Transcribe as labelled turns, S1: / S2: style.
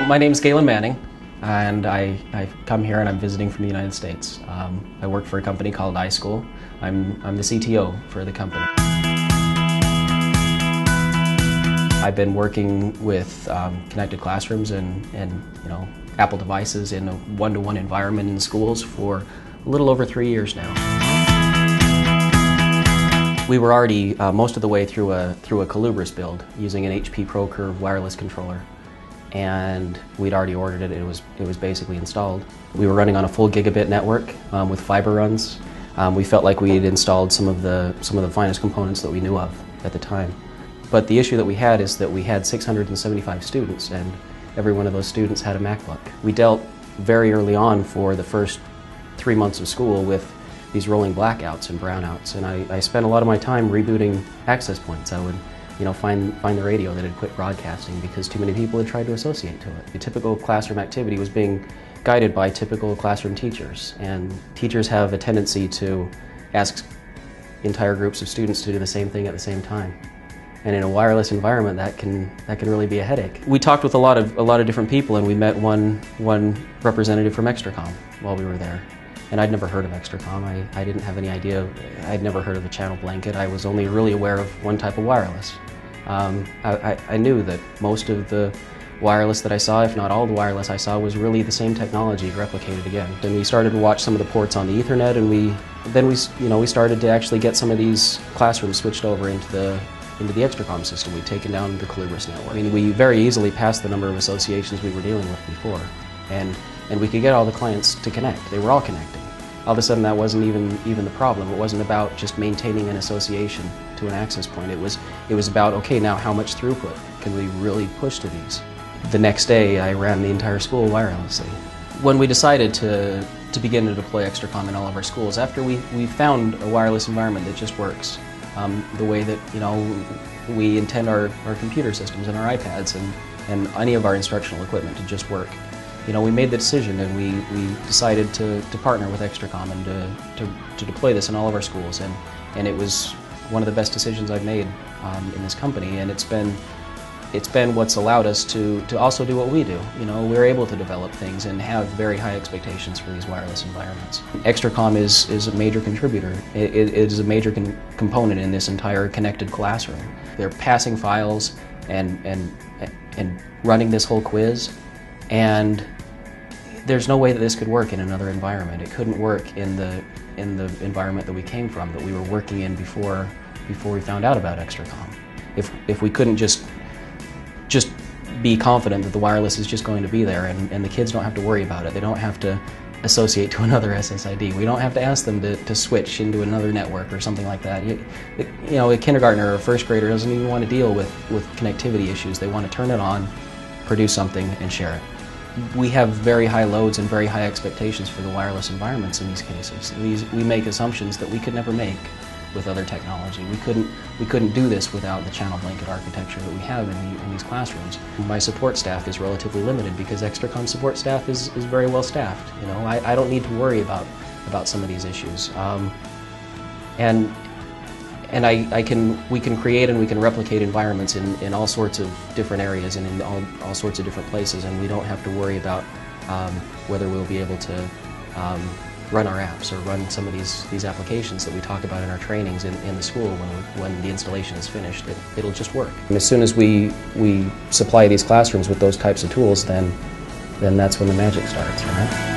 S1: My name's Galen Manning, and I've come here and I'm visiting from the United States. I work for a company called iSchool. I'm the CTO for the company. I've been working with connected classrooms and Apple devices in a one-to-one environment in schools for a little over 3 years now. We were already most of the way through a Colubris build using an HP ProCurve wireless controller, and we'd already ordered it. It was basically installed. We were running on a full gigabit network with fiber runs. We felt like we had installed some of the finest components that we knew of at the time. But the issue that we had is that we had 675 students, and every one of those students had a MacBook. We dealt very early on for the first 3 months of school with these rolling blackouts and brownouts, and I spent a lot of my time rebooting access points. I would find the radio that had quit broadcasting because too many people had tried to associate to it. The typical classroom activity was being guided by typical classroom teachers, and teachers have a tendency to ask entire groups of students to do the same thing at the same time. And in a wireless environment, that can really be a headache. We talked with a lot of different people, and we met one representative from Extricom while we were there. And I'd never heard of Extricom. I didn't have any idea. I'd never heard of the channel blanket. I was only really aware of one type of wireless. I knew that most of the wireless that I saw, if not all the wireless I saw, was really the same technology replicated again. And we started to watch some of the ports on the Ethernet, and we started to actually get some of these classrooms switched over into the Extricom system. We'd taken down the Colubris network. I mean, we very easily passed the number of associations we were dealing with before, and we could get all the clients to connect. They were all connecting. All of a sudden, that wasn't even the problem. It wasn't about just maintaining an association to an access point. It was about, okay, now how much throughput can we really push to these? The next day, I ran the entire school wirelessly. When we decided to begin to deploy Extricom in all of our schools, after we found a wireless environment that just works, the way that we intend our computer systems and our iPads and any of our instructional equipment to just work. We made the decision, and we decided to partner with Extricom and to deploy this in all of our schools, and it was one of the best decisions I've made in this company, and it's been what's allowed us to also do what we do. We're able to develop things and have very high expectations for these wireless environments. Extricom is a major contributor. It is a major component in this entire connected classroom. They're passing files and running this whole quiz, and there's no way that this could work in another environment. It couldn't work in the environment that we came from, that we were working in before we found out about Extricom. If we couldn't just be confident that the wireless is just going to be there, and the kids don't have to worry about it. They don't have to associate to another SSID. We don't have to ask them to switch into another network or something like that. A kindergartner or a first grader doesn't even want to deal with connectivity issues. They want to turn it on, produce something, and share it. We have very high loads and very high expectations for the wireless environments in these cases. We make assumptions that we could never make with other technology. We couldn't do this without the channel blanket architecture that we have in these classrooms. My support staff is relatively limited because Extricom support staff is very well staffed. I don't need to worry about some of these issues. We can create and we can replicate environments in all sorts of different areas and in all sorts of different places, and we don't have to worry about whether we'll be able to run our apps or run some of these applications that we talk about in our trainings in the school when the installation is finished. It'll just work. And as soon as we supply these classrooms with those types of tools, then that's when the magic starts, right?